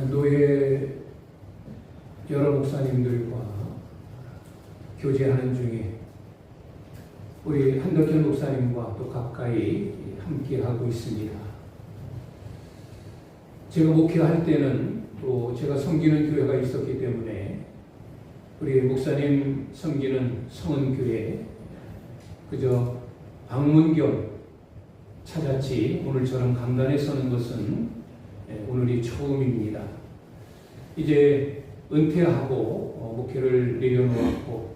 노예 여러 목사님들과 교제하는 중에 우리 한덕현 목사님과 또 가까이 함께하고 있습니다. 제가 목회할 때는 또 제가 섬기는 교회가 있었기 때문에 우리 목사님 섬기는 성은교회 그저 방문 겸 찾았지 오늘처럼 강단에 서는 것은 오늘이 처음입니다. 이제 은퇴하고 목회를 내려놓았고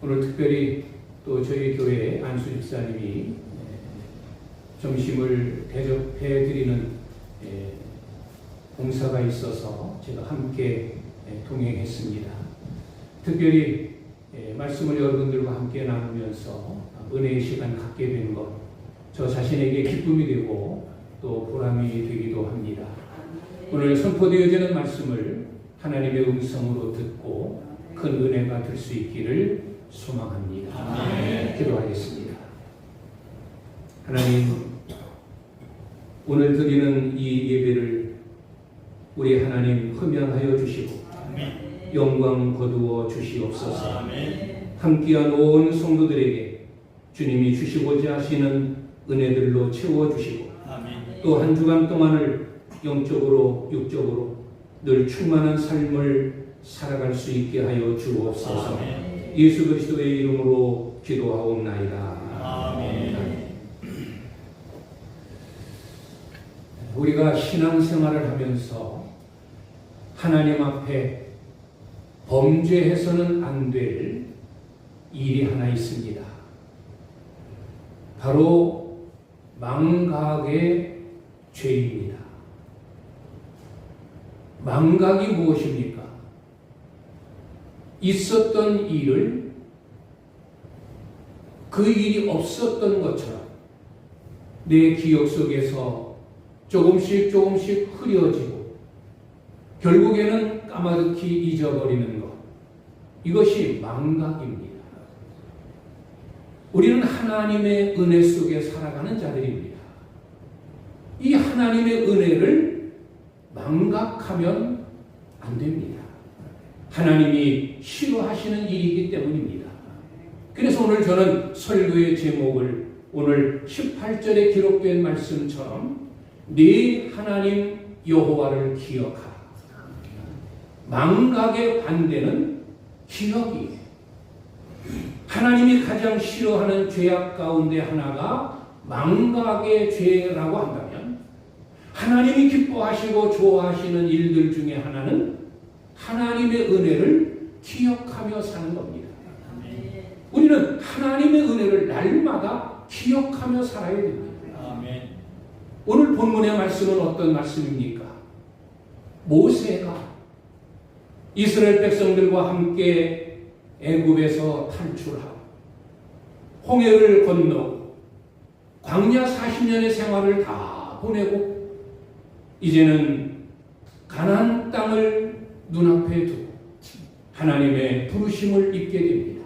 오늘 특별히 또 저희 교회 안수 집사님이 점심을 대접해드리는 봉사가 있어서 제가 함께 동행했습니다. 특별히 말씀을 여러분들과 함께 나누면서 은혜의 시간 갖게 된 것 저 자신에게 기쁨이 되고 또 보람이 되기도 합니다. 오늘 선포되어지는 말씀을 하나님의 음성으로 듣고 큰 은혜가 될 수 있기를 소망합니다. 아멘. 기도하겠습니다. 하나님, 오늘 드리는 이 예배를 우리 하나님 흠양하여 주시고 아멘. 영광 거두어 주시옵소서. 아멘. 함께한 온 성도들에게 주님이 주시고자 하시는 은혜들로 채워주시고 또 한 주간 동안을 영적으로 육적으로 늘 충만한 삶을 살아갈 수 있게 하여 주옵소서. 아멘. 예수 그리스도의 이름으로 기도하옵나이다. 아멘. 우리가 신앙생활을 하면서 하나님 앞에 범죄해서는 안 될 일이 하나 있습니다. 바로 망각의 죄입니다. 망각이 무엇입니까? 있었던 일을 그 일이 없었던 것처럼 내 기억 속에서 조금씩 흐려지고 결국에는 까마득히 잊어버리는 것. 이것이 망각입니다. 우리는 하나님의 은혜 속에 살아가는 자들입니다. 이 하나님의 은혜를 망각하면 안 됩니다. 하나님이 싫어하시는 일이기 때문입니다. 그래서 오늘 저는 설교의 제목을 오늘 18절에 기록된 말씀처럼 네 하나님 여호와를 기억하라. 망각의 반대는 기억이에요. 하나님이 가장 싫어하는 죄악 가운데 하나가 망각의 죄라고 한다면 하나님이 기뻐하시고 좋아하시는 일들 중에 하나는 하나님의 은혜를 기억하며 사는 겁니다. 우리는 하나님의 은혜를 날마다 기억하며 살아야 됩니다. 오늘 본문의 말씀은 어떤 말씀입니까? 모세가 이스라엘 백성들과 함께 애굽에서 탈출하고 홍해를 건너고 광야 40년의 생활을 다 보내고 이제는 가나안 땅을 눈앞에 두고 하나님의 부르심을 입게 됩니다.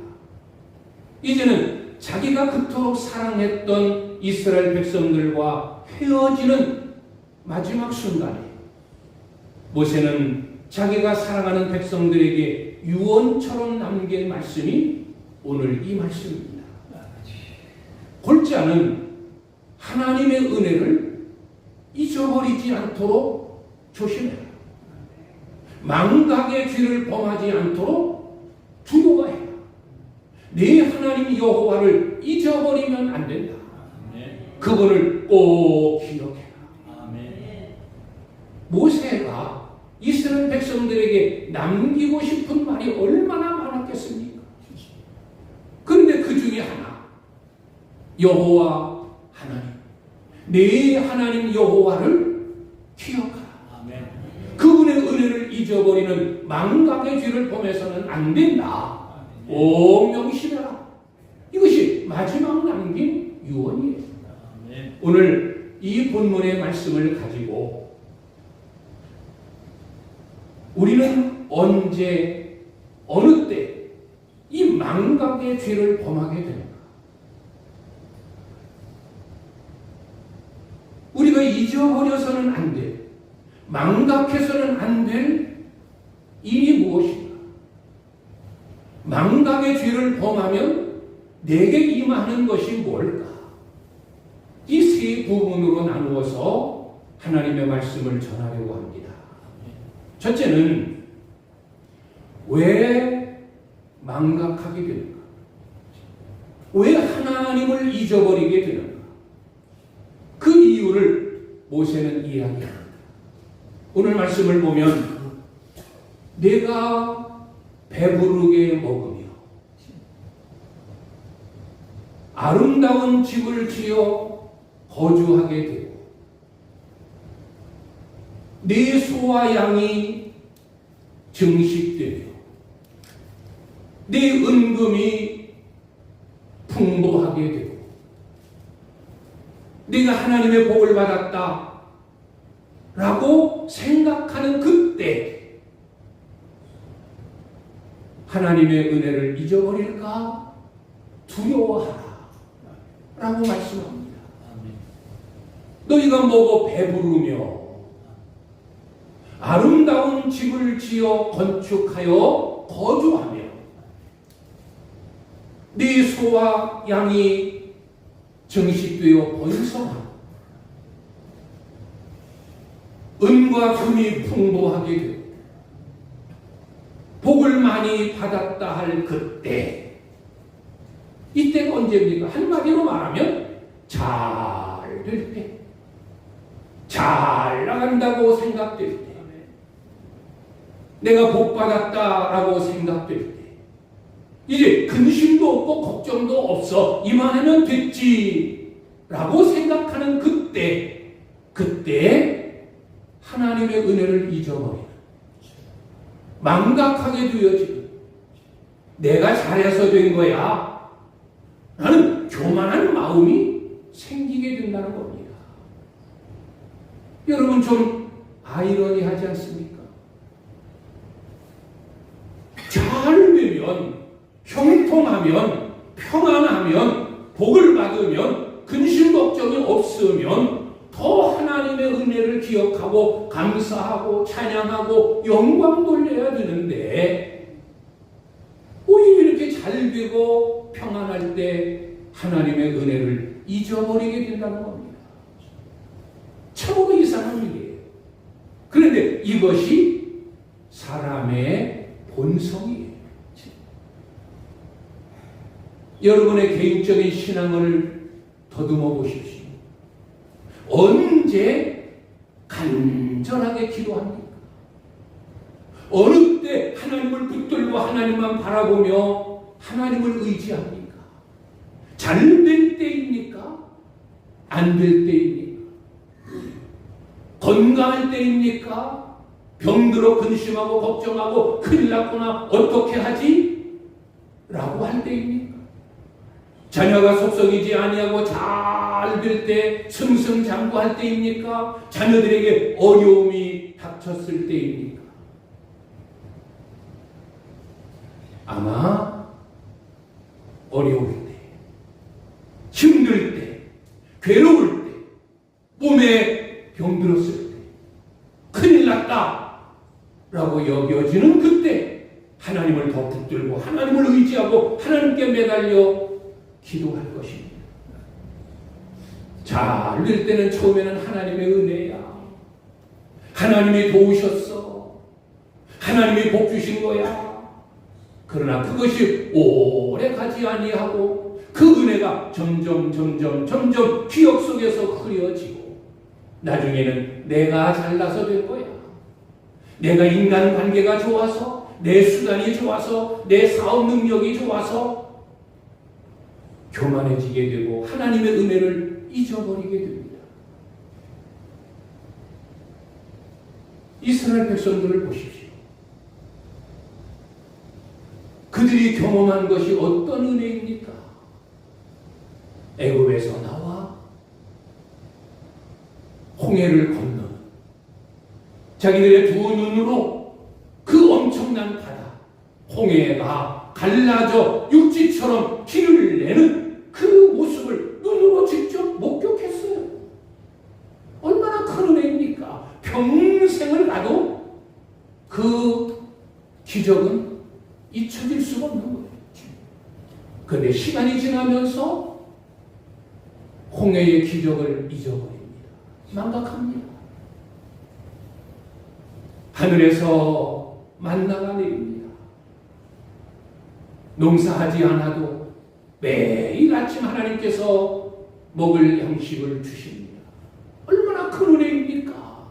이제는 자기가 그토록 사랑했던 이스라엘 백성들과 헤어지는 마지막 순간에 모세는 자기가 사랑하는 백성들에게 유언처럼 남긴 말씀이 오늘 이 말씀입니다. 골자는 하나님의 은혜를 잊어버리지 않도록 조심해라. 망각의 죄를 범하지 않도록 두려워해라. 내 하나님 여호와를 잊어버리면 안 된다. 그분을 꼭 기억해라. 모세가 이스라엘 백성들에게 남기고 싶은 말이 얼마나 많았겠습니까? 그런데 그 중에 하나, 여호와 하나님, 내 하나님 여호와를 기억하라. 그분의 은혜를 잊어버리는 망각의 죄를 범해서는 안 된다. 꼭 명심해라. 이것이 마지막 남긴 유언이에요. 오늘 이 본문의 말씀을 가지고 우리는 언제 어느 때 이 망각의 죄를 범하게 되는가? 우리가 잊어버려서는 안 돼. 망각해서는 안 될 일이 무엇인가? 망각의 죄를 범하면 내게 임하는 것이 뭘까? 이 세 부분으로 나누어서 하나님의 말씀을 전하려고 합니다. 첫째는 왜 망각하게 되는가? 왜 하나님을 잊어버리게 되는가? 그 이유를 모세는 이야기합니다. 오늘 말씀을 보면 내가 배부르게 먹으며 아름다운 집을 지어 거주하게 되고 내 소와 양이 증식되며 내 은금이 풍부하게 되고 네가 하나님의 복을 받았다 라고 생각하는 그때 하나님의 은혜를 잊어버릴까 두려워하라 라고 말씀합니다. 너희가 먹어 배부르며 아름다운 집을 지어 건축하여 거주하며 네 소와 양이 증식되어 번성하고 은과 금이 풍부하게 되고 복을 많이 받았다 할 그때, 이때가 언제입니까? 한마디로 말하면 잘 될 때, 잘 나간다고 생각될 때, 내가 복 받았다라고 생각될 때, 이제 근심도 없고 걱정도 없어, 이만하면 됐지라고 생각하는 그때 하나님의 은혜를 잊어버리는, 망각하게 되어지는, 내가 잘해서 된 거야 라는 교만한 마음이 생기게 된다는 겁니다. 여러분 좀 아이러니하지 않습니까? 잘 되면, 형통하면, 평안하면, 복을 받으면, 근심 걱정이 없으면 더 하나님의 은혜를 기억하고 감사하고 찬양하고 영광 돌려야 되는데, 오히려 이렇게 잘 되고 평안할 때 하나님의 은혜를 잊어버리게 된다는 겁니다. 참으로 이상한 일이에요. 그런데 이것이 사람의 본성이에요. 여러분의 개인적인 신앙을 더듬어 보십시오. 언제 간절하게 기도합니까? 어느 때 하나님을 붙들고 하나님만 바라보며 하나님을 의지합니까? 잘 될 때입니까? 안 될 때입니까? 건강할 때입니까? 병들어 근심하고 걱정하고 큰일 났구나 어떻게 하지? 라고 할 때입니까? 자녀가 속썩이지 아니하고 잘 될 때 승승장구할 때입니까? 자녀들에게 어려움이 닥쳤을 때입니까? 아마 어려울 때, 힘들 때, 괴로울 때, 몸에 병들었을 때, 큰일 났다 라고 여겨지는 그때 하나님을 더 붙들고 하나님을 의지하고 하나님께 매달려 기도할 것입니다. 잘 될 때는 처음에는 하나님의 은혜야. 하나님이 도우셨어. 하나님이 복 주신 거야. 그러나 그것이 오래 가지 아니하고 그 은혜가 점점 기억 속에서 흐려지고 나중에는 내가 잘나서 된 거야. 내가 인간관계가 좋아서, 내 수단이 좋아서, 내 사업 능력이 좋아서 교만해지게 되고 하나님의 은혜를 잊어버리게 됩니다. 이스라엘 백성들을 보십시오. 그들이 경험한 것이 어떤 은혜입니까? 애굽에서 나와 홍해를 건너는, 자기들의 두 눈으로 그 엄청난 바다 홍해가 갈라져 육지처럼 길을 내는 그 모습을 눈으로 직접 목격했어요. 얼마나 큰 은혜입니까? 평생을 가도 그 기적은 잊혀질 수가 없는 거예요. 그런데 시간이 지나면서 홍해의 기적을 잊어버립니다. 망각합니다. 하늘에서 만나가 내립니다. 농사하지 않아도 매일 아침 하나님께서 먹을 양식을 주십니다. 얼마나 큰 은혜입니까?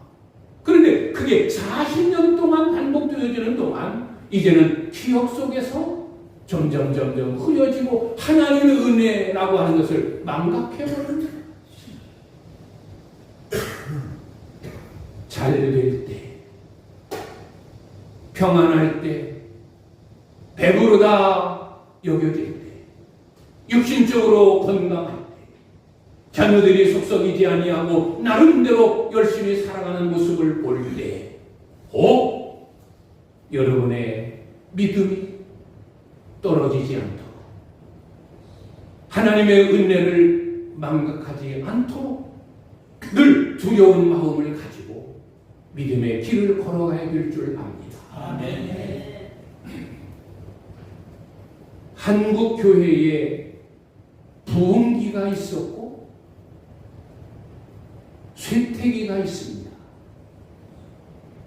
그런데 그게 40년 동안 반복되어지는 동안 이제는 기억 속에서 점점 흐려지고 하나님의 은혜라고 하는 것을 망각해버립니다. 잘 될 때, 평안할 때, 배부르다 여겨질 때, 육신적으로 건강할 때, 자녀들이 속썩이지 아니하고 나름대로 열심히 살아가는 모습을 볼 때, 여러분의 믿음이 떨어지지 않도록, 하나님의 은혜를 망각하지 않도록 늘 두려운 마음을 가지고 믿음의 길을 걸어가야 될 줄 압니다. 아멘. 한국 교회에 부흥기가 있었고 쇠퇴기가 있습니다.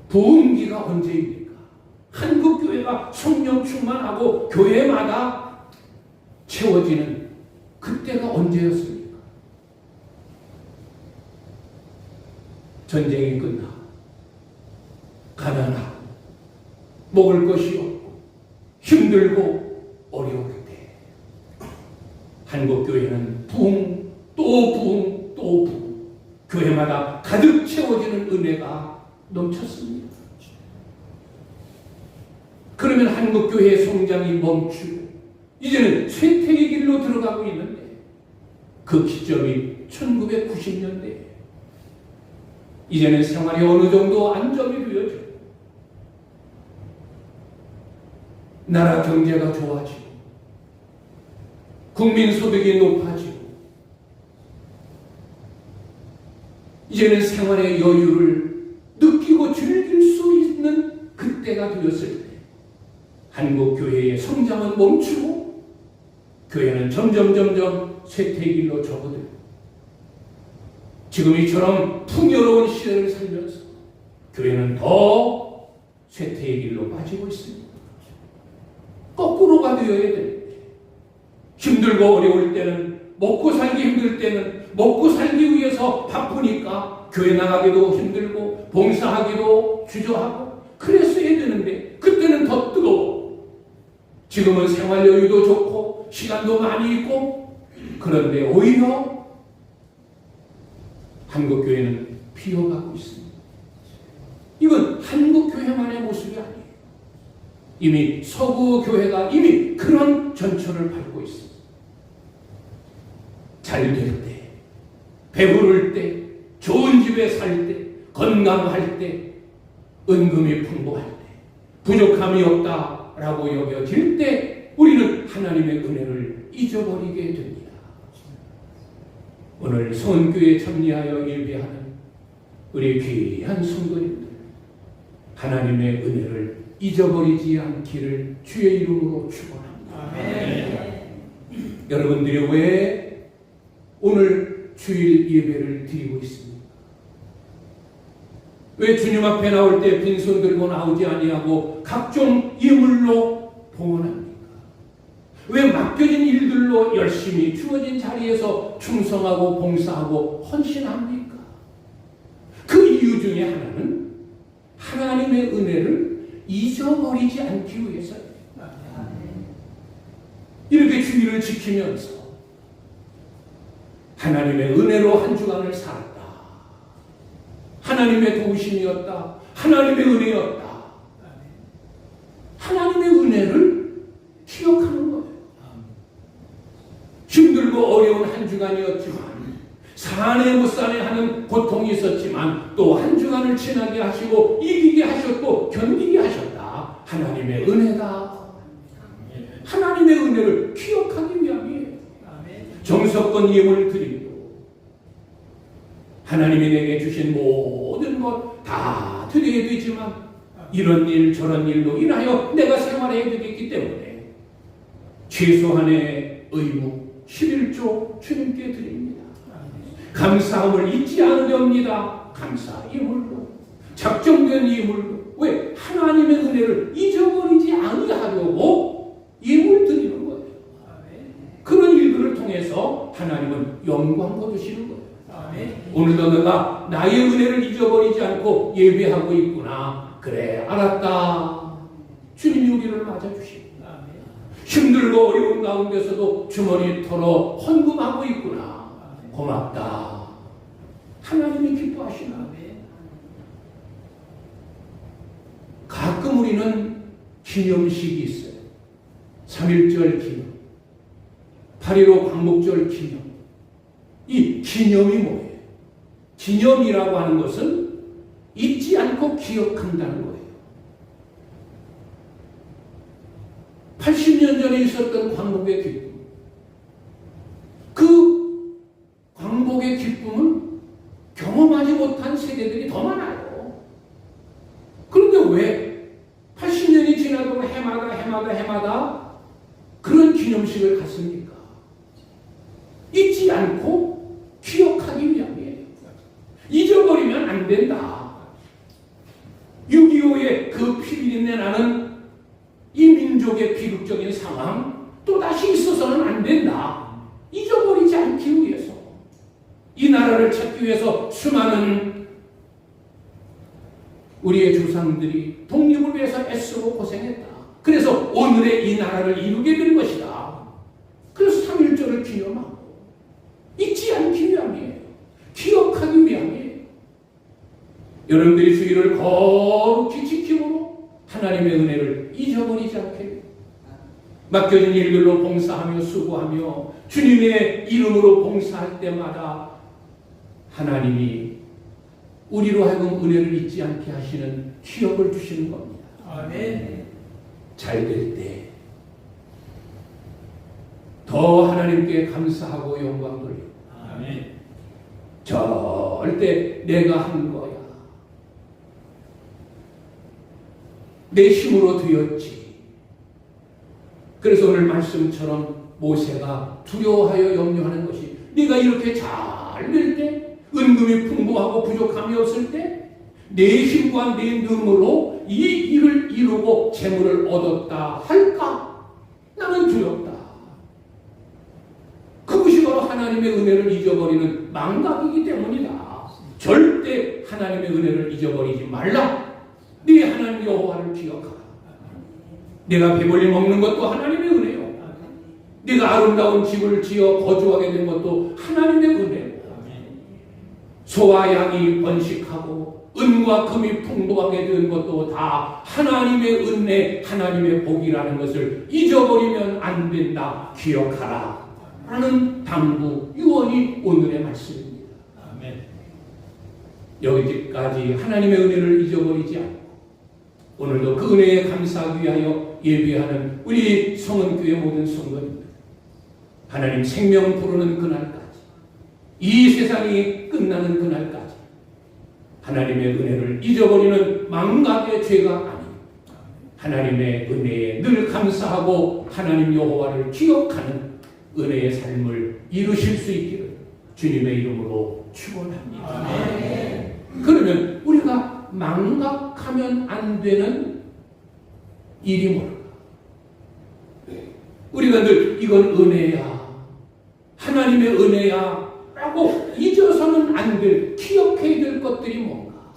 부흥기가 언제입니까? 한국 교회가 성령 충만하고 교회마다 채워지는 그때가 언제였습니까? 전쟁이 끝나 가난하고 먹을 것이 없고 힘들고 어려울 때 한국 교회는 부흥 또 부흥 또 부흥, 교회마다 가득 채워지는 은혜가 넘쳤습니다. 그러면 한국 교회의 성장이 멈추고 이제는 쇠퇴의 길로 들어가고 있는데 그 기점이 1990년대. 이제는 생활이 어느 정도 안정이 되어지고 나라 경제가 좋아지고 국민 소득이 높아지고 이제는 생활의 여유를 느끼고 즐길 수 있는 그때가 되었을 때 한국 교회의 성장은 멈추고 교회는 점점 쇠퇴의 길로 접어들고 지금 이처럼 풍요로운 시대를 살면서 교회는 더 쇠퇴의 길로 빠지고 있습니다. 거꾸로가 되어야 되는데 힘들고 어려울 때는 먹고 살기 힘들 때는 먹고 살기 위해서 바쁘니까 교회 나가기도 힘들고 봉사하기도 주저하고 그랬어야 되는데 그때는 더 뜨거워. 지금은 생활 여유도 좋고 시간도 많이 있고 그런데 오히려 한국교회는 비어가고 있습니다. 이건 한국교회만의 모습이 아니에요. 이미 서구교회가 이미 그런 전철을 밟고 있습니다. 잘 될 때, 배부를 때, 좋은 집에 살 때, 건강할 때, 은금이 풍부할 때, 부족함이 없다라고 여겨질 때 우리는 하나님의 은혜를 잊어버리게 됩니다. 오늘 성교에 참여하여 예배하는 우리 귀한 성도님들, 하나님의 은혜를 잊어버리지 않기를 주의 이름으로 축원합니다. 여러분들이 왜 오늘 주일 예배를 드리고 있습니까? 왜 주님 앞에 나올 때 빈손 들고 나오지 아니하고 각종 예물로 봉헌합니까? 왜 맡겨진 일들로 열심히 주어진 자리에서 충성하고 봉사하고 헌신합니까? 그 이유 중에 하나는 하나님의 은혜를 잊어버리지 않기 위해서입니다. 이렇게 주의를 지키면서 하나님의 은혜로 한 주간을 살았다. 하나님의 도우심이었다. 하나님의 은혜였다. 하나님의 은혜를 기억하는 거예요. 힘들고 어려운 한 주간이었지만 사네 못 사네 하는 고통이 있었지만 또 한 주간을 지나게 하시고 이기게 하셨고 견디게 하셨다. 하나님의 은혜다. 하나님의 은혜를 기억하기 위함이에요. 정성껏 예물을 드리고 하나님이 내게 주신 모든 것 다 드려야 되지만 이런 일 저런 일로 인하여 내가 생활해야 되겠기 때문에 최소한의 의무 11조 주님께 드립니다. 감사함을 잊지 않으렵니다. 감사 예물로, 작정된 예물로. 왜? 하나님의 은혜를 잊어버리지 아니하려고 예물 드리는 거예요. 그런 일들을 통해서 하나님은 영광 거두시는 거예요. 오늘도 내가 나의 은혜를 잊어버리지 않고 예배하고 있구나. 그래, 알았다. 주님이 우리를 맞아주시고 힘들고 어려운 가운데서도 주머니 털어 헌금하고 있구나. 고맙다. 하나님이 기뻐하시나. 가끔 우리는 기념식이 있어요. 3.1절 기념, 8.15 광복절 기념. 이 기념이 뭐예요? 기념이라고 하는 것은 잊지 않고 기억한다는 거예요. 80년 전에 있었던 광복의 기쁨, 그 광복의 기쁨은 경험하지 못한 세대들이 더 많아요. 그런데 왜 80년이 지나도 해마다 그런 기념식을 갖습니까? 잊지 않고 기억하기 위함이에요. 잊어버리면 안 된다. 6.25의 그 피비린내 나는 이 민족의 비극적인 상황 또다시 있어서는 안 된다. 잊어버리지 않기 위해서, 이 나라를 찾기 위해서 수많은 우리의 조상들이 독립을 위해서 애쓰고 고생했다. 그래서 오늘의 이 나라를 이루게 된 것이다. 그래서 3.1절을 기념하고 잊지 않기 위함이에요. 기억하기 위함이에요. 여러분들이 주의를 거룩히 지킴으로 하나님의 은혜를 잊어버리지 않게 맡겨진 일들로 봉사하며 수고하며 주님의 이름으로 봉사할 때마다 하나님이 우리로 하여금 은혜를 잊지 않게 하시는 기억을 주시는 겁니다. 아멘. 잘 될 때 더 하나님께 감사하고 영광 돌리고, 아멘. 절대 내가 한 거야, 내 힘으로 되었지. 그래서 오늘 말씀처럼 모세가 두려워하여 염려하는 것이, 네가 이렇게 잘 될 때, 은금이 풍부하고 부족함이 없을 때 내 힘과 내 능으로 이 일을 이루고 재물을 얻었다 할까? 나는 두렵다. 그것이 바로 하나님의 은혜를 잊어버리는 망각이기 때문이다. 절대 하나님의 은혜를 잊어버리지 말라. 네 하나님 여호와를 기억하라. 내가 배불리 먹는 것도 하나님의 은혜요, 네가 아름다운 집을 지어 거주하게 된 것도 하나님의 은혜요, 소와 양이 번식하고 은과 금이 풍부하게 된 것도 다 하나님의 은혜, 하나님의 복이라는 것을 잊어버리면 안 된다. 기억하라 라는 당부, 유언이 오늘의 말씀입니다. 아멘. 여기까지 하나님의 은혜를 잊어버리지 않고 오늘도 그 은혜에 감사하기 위하여 예배하는 우리 성은교회 모든 성도님들, 하나님 생명 부르는 그날까지, 이 세상이 끝나는 그날까지 하나님의 은혜를 잊어버리는 망각의 죄가 아닌 하나님의 은혜에 늘 감사하고 하나님 여호와를 기억하는 은혜의 삶을 이루실 수 있기를 주님의 이름으로 축원합니다. 그러면 우리가 망각하면 안 되는 일이 뭘까? 우리가 늘 이건 은혜야, 하나님의 은혜야 라고 잊어서는 안 될, 기억해야 될 것들이 뭔가?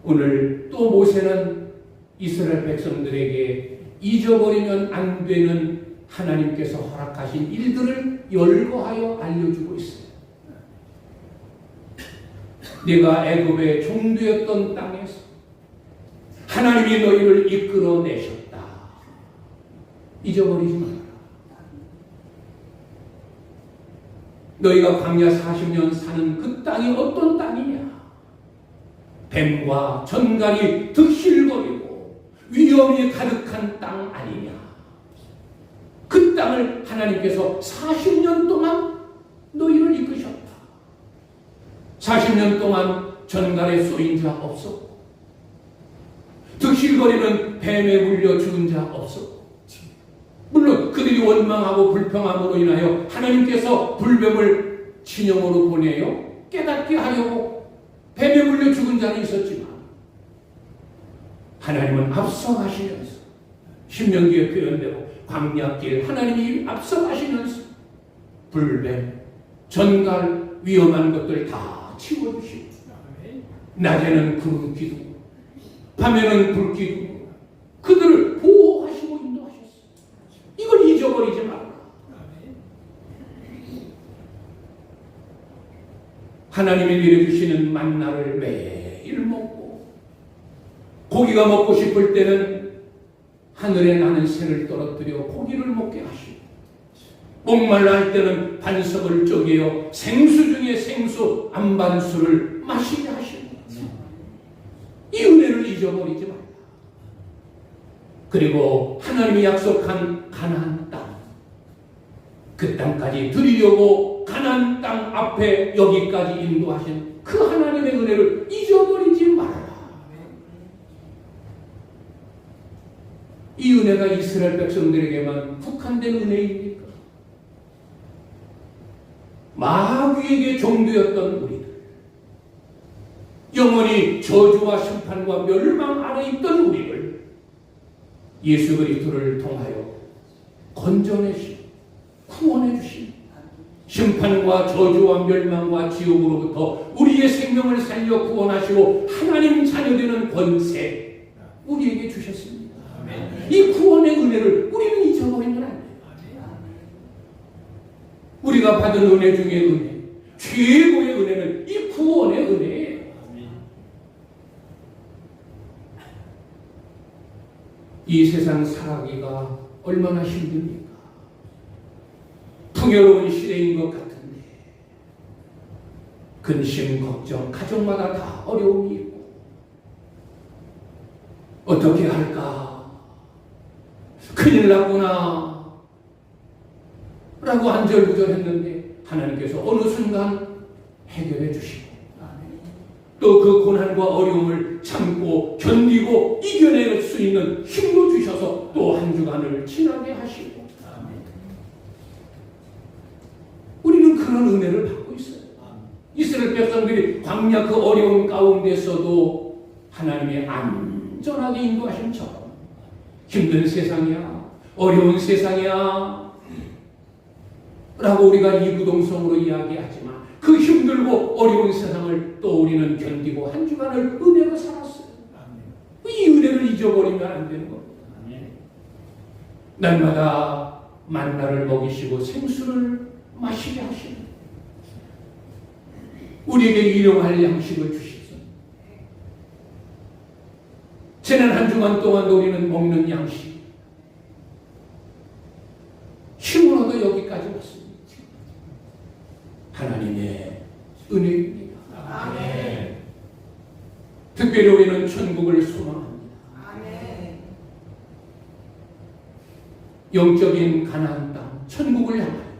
오늘 또 모세는 이스라엘 백성들에게 잊어버리면 안 되는 하나님께서 허락하신 일들을 열거하여 알려주고 있어요. 내가 애굽의 종되었던 땅에서 하나님이 너희를 이끌어내셨다. 잊어버리지 마라. 너희가 광야 40년 사는 그 땅이 어떤 땅이냐? 뱀과 전갈이 득실거리고 위험이 가득한 땅 아니냐? 그 땅을 하나님께서 40년 동안 너희를 이끄셨다. 40년 동안 전갈에 쏘인 자 없었고, 득실거리는 뱀에 물려 죽은 자 없었고, 물론 그들이 원망하고 불평함으로 인하여 하나님께서 불뱀을 진영으로 보내요 깨닫게 하려고 뱀에 물려 죽은 자는 있었지만, 하나님은 앞서가시면서 신명기에 표현되고 광야길 하나님이 앞서가시면서 불뱀, 전갈, 위험한 것들 다 치워주시고, 낮에는 구름 기둥, 밤에는 불 기둥, 그들을 보호하시고 인도하셨어요. 이걸 잊어버리지 말라. 하나님이 내려주시는 만나를 매일 먹고, 고기가 먹고 싶을 때는 하늘에 나는 새를 떨어뜨려 고기를 먹게 하시고, 목말라 할 때는 반석을 쪼개어 생수 중에 생수 안반수를 마시게 하시고, 이 은혜를 잊어버리지 말라. 그리고 하나님이 약속한 가나안 땅, 그 땅까지 드리려고 가나안 땅 앞에 여기까지 인도하신 그 하나님의 은혜를 잊어버리지 말아라. 이 은혜가 이스라엘 백성들에게만 국한된 은혜입니까? 마귀에게 종되었던 우리들, 영원히 저주와 심판과 멸망 아래 있던 우리를 예수 그리스도를 통하여 건져내시고 구원해 주신, 심판과 저주와 멸망과 지옥으로부터 우리의 생명을 살려 구원하시고 하나님 자녀되는 권세 우리에게 주셨습니다. 이 구원의 은혜를 우리는 잊어버리면 안 돼요. 우리가 받은 은혜 중에 은혜, 최고의 은혜는 이 구원의 은혜예요. 이 세상 살아가기가 얼마나 힘듭니까? 풍요로운 시대인 것 같은데 근심, 걱정, 가정마다 다 어려움이 있고, 어떻게 할까? 큰일 났구나 라고 안절부절했는데 하나님께서 어느 순간 해결해 주시고, 또 그 고난과 어려움을 참고 견디고 이겨낼 수 있는 힘도 주셔서 또 한 주간을 지나게 하시고, 우리는 그런 은혜를 받고 있어요. 이스라엘 백성들이 광야 그 어려운 가운데서도 하나님의 안전하게 인도하신 처럼, 힘든 세상이야, 어려운 세상이야 라고 우리가 이구동성으로 이야기하지만 그 힘들고 어려운 세상을 또 우리는 견디고 한 주간을 은혜로 살았어요. 이 은혜를 잊어버리면 안 되는 겁니다. 날마다 만나를 먹이시고 생수를 마시게 하시는, 우리에게 일용할 양식을 주시소. 지난 한 주간 동안도 우리는 먹는 양식, 힘을 얻어 여기까지 왔습니다. 하나님의 은혜입니다. 아멘. 특별히 우리는 천국을 소망합니다. 아멘. 영적인 가나안 땅, 천국을 향하여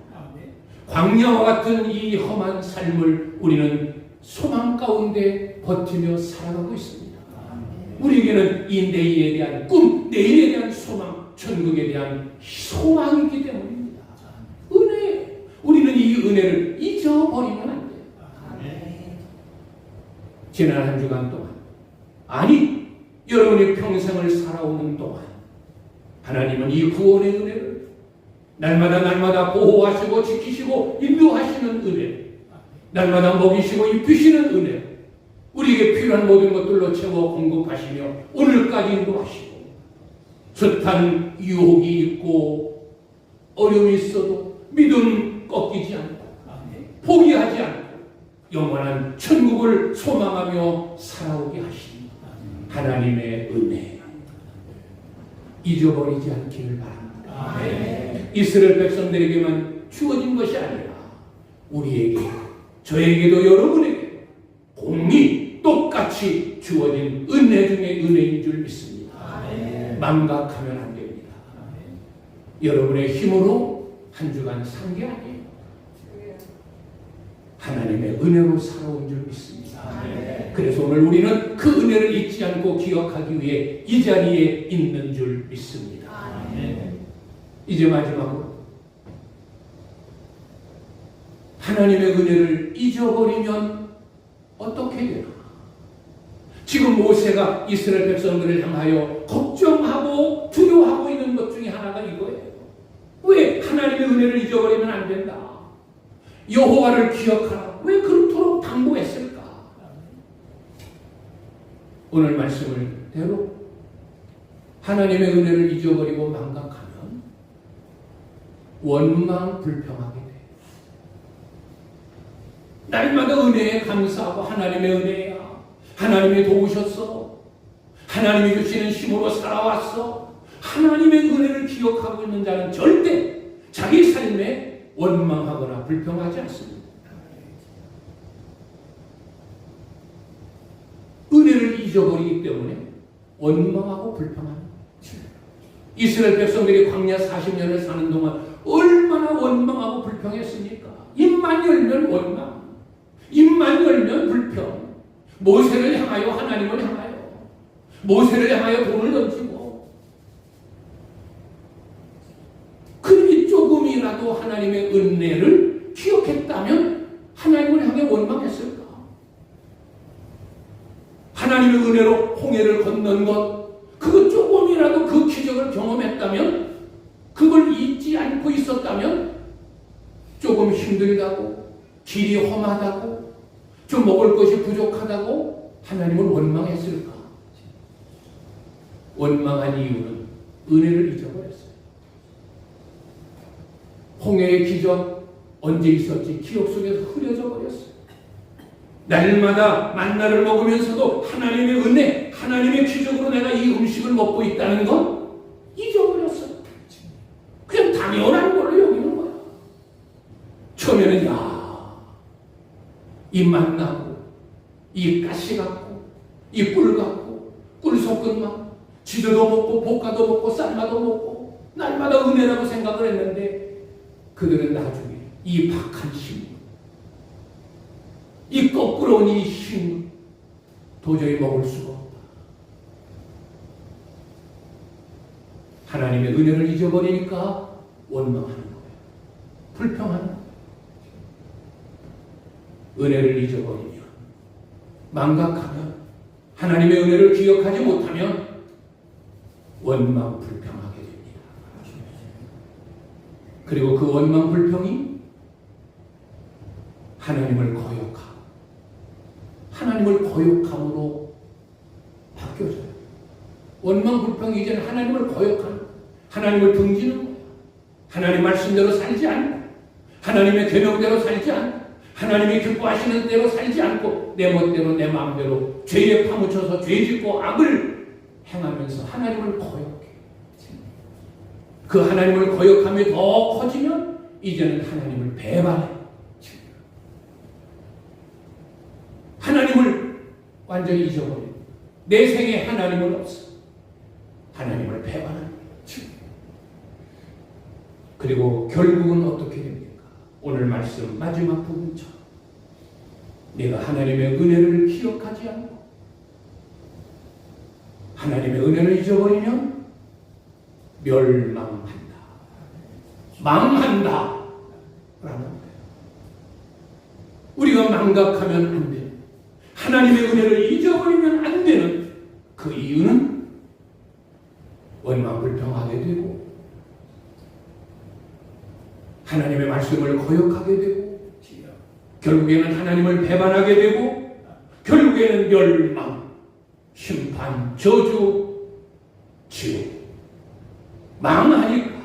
광야와 같은 이 험한 삶을 우리는 소망 가운데 버티며 살아가고 있습니다. 아멘. 우리에게는 이 내일에 대한 꿈, 내일에 대한 소망, 천국에 대한 소망이기 때문입니다. 은혜, 우리는 이 은혜를 잊어버리면 안 돼요. 아멘. 지난 한 주간 동안, 아니 여러분이 평생을 살아오는 동안 하나님은 이 구원의 은혜를 날마다 보호하시고 지키시고 인도하시는 은혜, 날마다 먹이시고 입히시는 은혜, 우리에게 필요한 모든 것들로 채워 공급하시며 오늘까지 인도하시고, 숱한 유혹이 있고 어려움이 있어도 믿음 꺾이지 않고 포기하지 않고 영원한 천국을 소망하며 살아오게 하신 하나님의 은혜 잊어버리지 않기를 바랍니다. 아멘. 이스라엘 백성들에게만 주어진 것이 아니라 우리에게, 저에게도 여러분에게도 공히 똑같이 주어진 은혜 중에 은혜인 줄 믿습니다. 아멘. 망각하면 안 됩니다. 아멘. 여러분의 힘으로 한 주간 산 게 아니에요. 하나님의 은혜로 살아온 줄 믿습니다. 그래서 오늘 우리는 그 은혜를 잊지 않고 기억하기 위해 이 자리에 있는 줄 믿습니다. 이제 마지막으로 하나님의 은혜를 잊어버리면 어떻게 되나? 지금 모세가 이스라엘 백성들을 향하여 걱정하고 두려워하고 있는 것 중에 하나가 이거예요. 왜 하나님의 은혜를 잊어버리면 안 된다? 여호와를 기억하라. 왜 그토록 당부했을까? 오늘 말씀을 대로 하나님의 은혜를 잊어버리고 망각하면 원망 불평하게 돼. 날마다 은혜에 감사하고 하나님의 은혜야. 하나님이 도우셨어. 하나님이 주시는 힘으로 살아왔어. 하나님의 은혜를 기억하고 있는 자는 절대 자기 삶에 원망하거나 불평하지 않습니다. 은혜를 잊어버리기 때문에 원망하고 불평하는 거예요. 이스라엘 백성들이 광야 40년을 사는 동안 얼마나 원망하고 불평했습니까? 입만 열면 원망, 입만 열면 불평. 모세를 향하여 하나님을 향하여, 모세를 향하여 돈을 던지고, 그들이 조금이라도 하나님의 은혜를 기억했다면 하나님을 향해 원망했을까? 하나님의 은혜로 홍해를 건넌 것, 그거 조금이라도 그 기적을 경험했다면, 그걸 잊지 않고 있었다면, 조금 힘들다고, 길이 험하다고, 좀 먹을 것이 부족하다고 하나님을 원망했을까? 원망한 이유는 은혜를 잊어버렸어요. 홍해의 기적 언제 있었지? 기억 속에서 흐려져 버렸어요. 날마다 만나를 먹으면서도 하나님의 은혜, 하나님의 기적으로 내가 이 음식을 먹고 있다는 건 잊어버렸어요. 그냥 당연한 걸로 여기는 거야. 처음에는 이 만나고, 이 가시 같고, 이 꿀 같고, 꿀 섞은 맛, 지도도 먹고, 볶아도 먹고, 삶아도 먹고, 날마다 은혜라고 생각을 했는데, 그들은 나중에 이 박한 힘, 이 거꾸로 온 이 힘, 도저히 먹을 수가 없다. 하나님의 은혜를 잊어버리니까 원망하는 거예요. 불평하는 거예요. 은혜를 잊어버리면, 망각하면, 하나님의 은혜를 기억하지 못하면 원망 불평하게 됩니다. 그리고 그 원망 불평이 하나님을 거역함으로 바뀌어져요. 원망 불평이 이제는 하나님을 거역하는, 하나님을 등지는 거예요. 하나님 말씀대로 살지 않고, 하나님의 계명대로 살지 않고, 하나님이 기뻐하시는 대로 살지 않고 내 멋대로 내 마음대로 죄에 파묻혀서 죄짓고 악을 행하면서 하나님을 거역해. 그 하나님을 거역함이 더 커지면 이제는 하나님을 배반해. 하나님을 완전히 잊어버려. 내 생에 하나님은 없어. 하나님을 배반하는 거예요. 그리고 결국은 어떻게 됩니까? 오늘 말씀 마지막 부분처럼 내가 하나님의 은혜를 기억하지 않고 하나님의 은혜를 잊어버리면 멸망한다. 망한다. 라는 거예요. 우리가 망각하면 안 되는, 하나님의 은혜를 잊어버리면 안 되는 그 이유는 원망불평하게 되고 하나님의 말씀을 거역하게 되고 결국에는 하나님을 배반하게 되고 결국에는 멸망, 심판, 저주, 지옥, 망하니까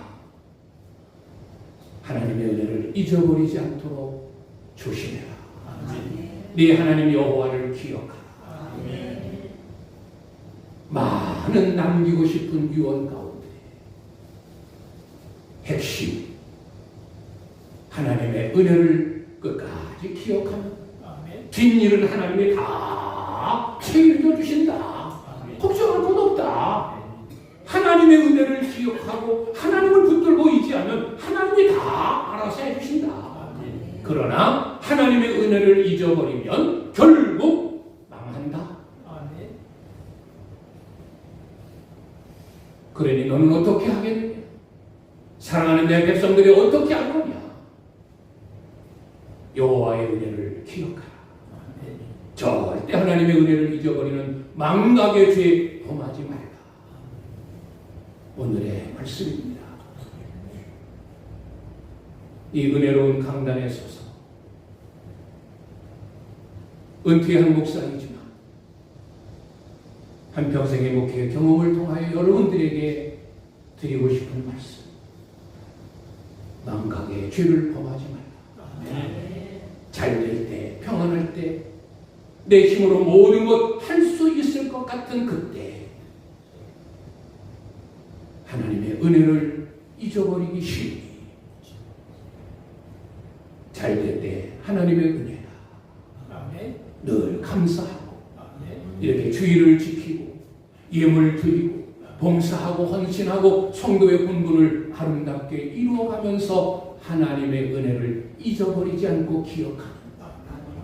하나님의 은혜를 잊어버리지 않도록 조심해라. 네 하나님 여호와를 기억하라. 많은 남기고 싶은 유언 가운데 핵심, 하나님의 은혜를 끝까지 기억하는 뒷일은 하나님이 다 책임져 주신다. 걱정할 것 없다. 하나님의 은혜를 기억하고 하나님을 붙들고 있지 않으면 하나님이 다 알아서 해주신다. 그러나 하나님의 은혜를 잊어버리면 결국 망한다. 그러니 너는 어떻게 하겠느냐? 사랑하는 내 백성들이 어떻게 할 거냐? 여호와의 은혜를 기억하라. 절대 하나님의 은혜를 잊어버리는 망각의 죄 범하지 말라. 오늘의 말씀입니다. 이 은혜로운 강단에 서서 은퇴한 목사이지만 한평생의 목회 경험을 통하여 여러분들에게 드리고 싶은 말씀, 망각의 죄를 범하지 말라. 잘 될 때, 평안할 때, 내 힘으로 모든 것 할 수 있을 것 같은 그때 하나님의 은혜를 잊어버리기 쉬우니 잘 될 때 하나님의 은혜라 늘 감사하고 이렇게 주의를 지키고 예물 드리고 봉사하고 헌신하고 성도의 분분을 아름답게 이루어가면서 하나님의 은혜를 잊어버리지 않고 기억하는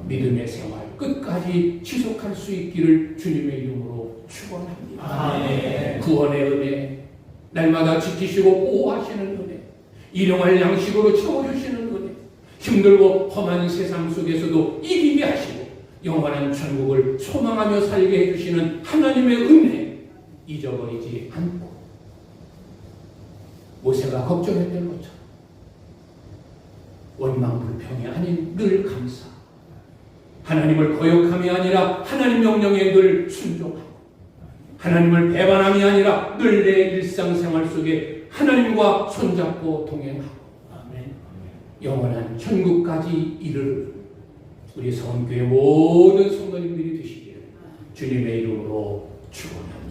믿음의 생활 끝까지 지속할 수 있기를 주님의 이름으로 축원합니다. 구원의 은혜, 날마다 지키시고 보호하시는 은혜, 일용할 양식으로 채워주시는 은혜, 힘들고 험한 세상 속에서도 이기게 하시고 영원한 천국을 소망하며 살게 해주시는 하나님의 은혜 잊어버리지 않고 모세가 걱정했던 것처럼 원망불평이 아닌 늘 감사, 하나님을 거역함이 아니라 하나님 명령에 늘 순종하고 하나님을 배반함이 아니라 늘 내 일상생활 속에 하나님과 손잡고 동행하고 영원한 천국까지 이르는 우리 성교의 모든 성도님들이 되시기를 주님의 이름으로 축원합니다.